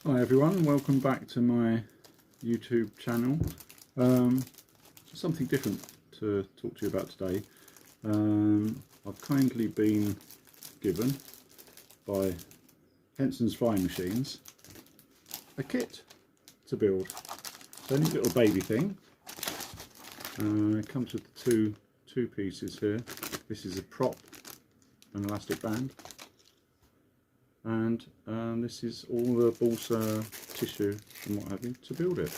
Hi everyone, welcome back to my YouTube channel. Something different to talk to you about today. I've kindly been given by Hensons Flying Machines a kit to build. It's only a little baby thing. It comes with two pieces here. This is a prop, an elastic band, and this is all the balsa tissue and what have you to build it.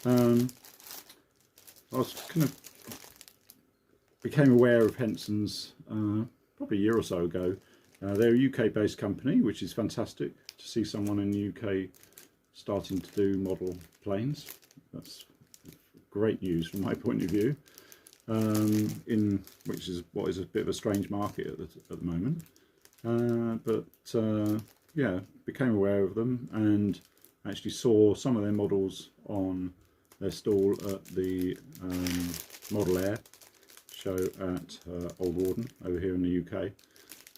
I was became aware of Hensons probably a year or so ago. They're a UK based company, which is fantastic to see someone in the UK starting to do model planes. That's great news from my point of view, which is what is a bit of a strange market at the moment. Yeah, became aware of them and actually saw some of their models on their stall at the Model Air show at Old Warden over here in the UK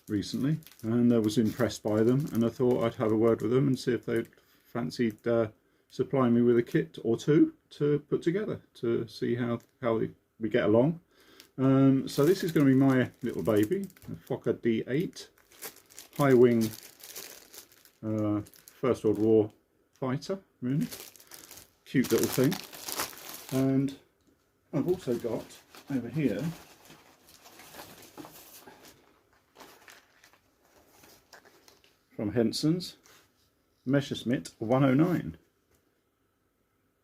recently, and I was impressed by them, and I thought I'd have a word with them and see if they'd fancied supplying me with a kit or two to put together to see how we get along. So this is going to be my little baby, a Fokker DVIII high wing First World War fighter, really cute little thing. And I've also got over here from Hensons Messerschmitt 109,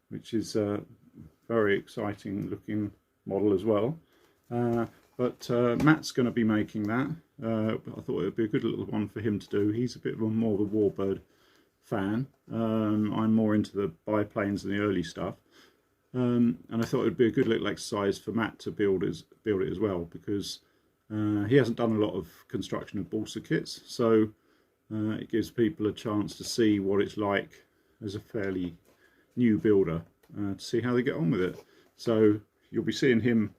which is a very exciting looking model as well. But Matt's going to be making that. I thought it would be a good little one for him to do. He's a bit more of a Warbird fan. I'm more into the biplanes and the early stuff. And I thought it would be a good little exercise for Matt to build it as well, because he hasn't done a lot of construction of balsa kits, so it gives people a chance to see what it's like as a fairly new builder, to see how they get on with it. So you'll be seeing him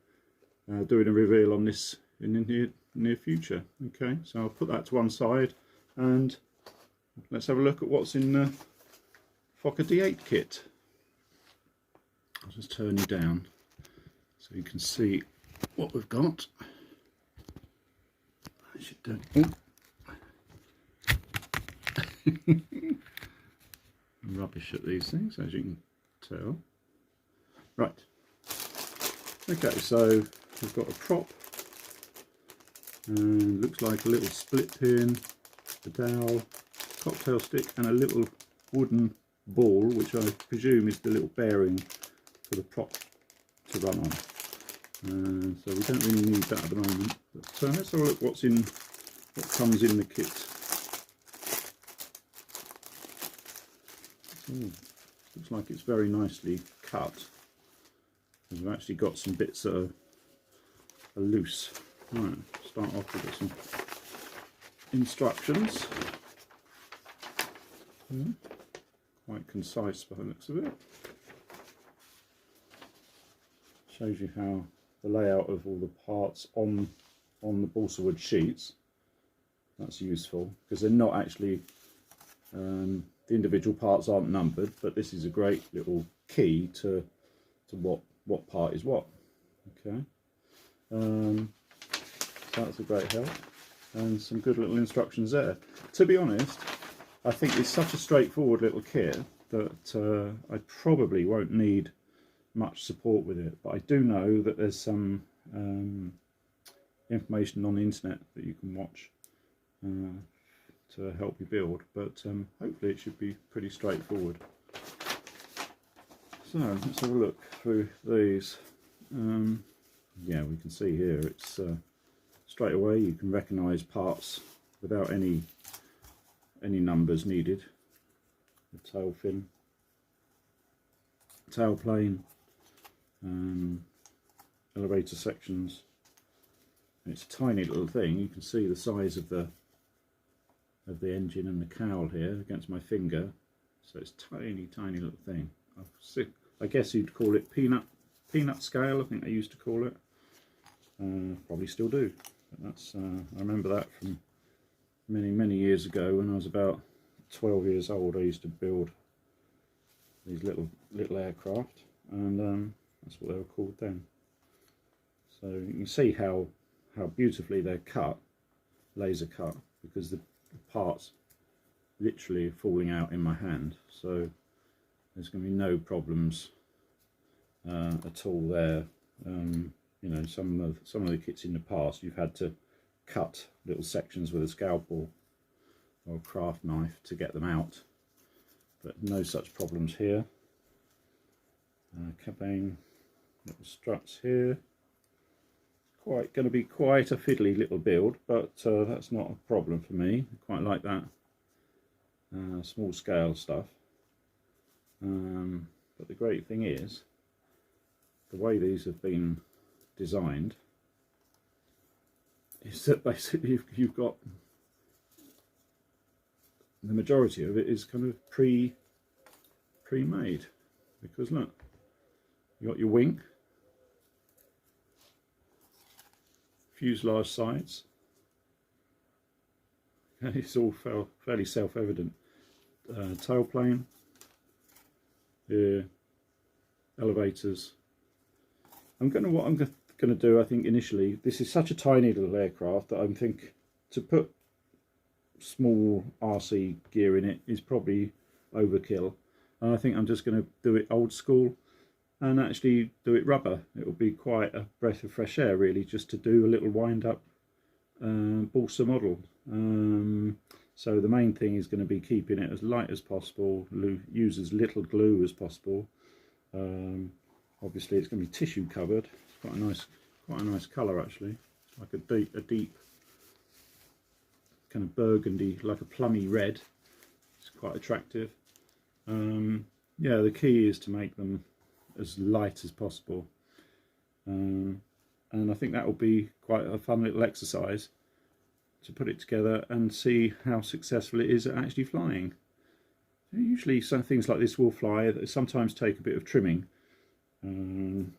doing a reveal on this in the near future. Okay, so I'll put that to one side and let's have a look at what's in the Fokker DVIII kit. I'll just turn you down so you can see what we've got. I should do. Rubbish at these things, as you can tell. Right. Okay, so we've got a prop, and looks like a little split pin, a dowel, cocktail stick, and a little wooden ball, which I presume is the little bearing for the prop to run on. So we don't really need that at the moment. But let's have a look what comes in the kit. Ooh, looks like it's very nicely cut. We've actually got some bits that are loose. Right, start off with some instructions. Quite concise by the looks of it. Shows you how the layout of all the parts on the balsa wood sheets. That's useful because they're not actually, the individual parts aren't numbered, but this is a great little key to what part is what. Okay, so that's a great help, and some good little instructions there. To be honest, I think it's such a straightforward little kit that I probably won't need much support with it, but I do know that there's some information on the internet that you can watch to help you build, but hopefully it should be pretty straightforward. So let's have a look through these. Yeah, we can see here it's straight away you can recognise parts without any numbers needed. The tail fin, tail plane, elevator sections. And it's a tiny little thing. You can see the size of the engine and the cowl here against my finger. So it's tiny little thing. I guess you'd call it peanut scale. I think they used to call it. Probably still do. But that's I remember that from many years ago when I was about 12 years old, I used to build these little aircraft, and that's what they were called then. So you can see how beautifully they're cut, laser cut, because the parts literally falling out in my hand. So there's going to be no problems at all there. You know, some of the kits in the past, you've had to cut little sections with a scalpel or a craft knife to get them out, but no such problems here. Cabane, little struts here. Going to be quite a fiddly little build, but that's not a problem for me. I quite like that small scale stuff. But the great thing is, the way these have been designed is that basically you've got the majority of it is kind of pre-made, because look, you got your wing, fuselage sides, and it's all fairly self-evident. Tailplane, the elevators. What I'm going to do, I think initially, this is such a tiny little aircraft that I think to put small RC gear in it is probably overkill, and I think I'm just going to do it old school and actually do it rubber. It will be quite a breath of fresh air really, just to do a little wind up Balsa model. So the main thing is going to be keeping it as light as possible, use as little glue as possible. Obviously it's going to be tissue covered. It's quite a nice colour actually. It's like a deep kind of burgundy, like a plummy red. It's quite attractive. Yeah, the key is to make them as light as possible, and I think that will be quite a fun little exercise to put it together and see how successful it is at actually flying. Usually some things like this will fly. They sometimes take a bit of trimming, and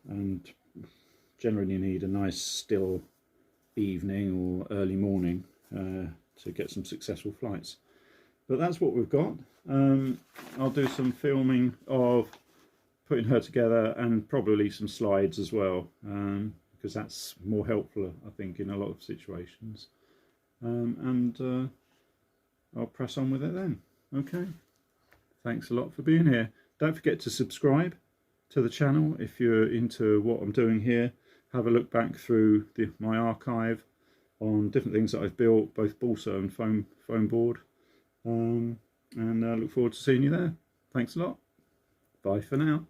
generally need a nice still evening or early morning to get some successful flights. But that's what we've got. I'll do some filming of putting her together and probably some slides as well, because that's more helpful I think in a lot of situations. I'll press on with it then. Okay, thanks a lot for being here. Don't forget to subscribe to the channel if you're into what I'm doing here. Have a look back through my archive on different things that I've built, both balsa and foam board, and look forward to seeing you there. Thanks a lot. Bye for now.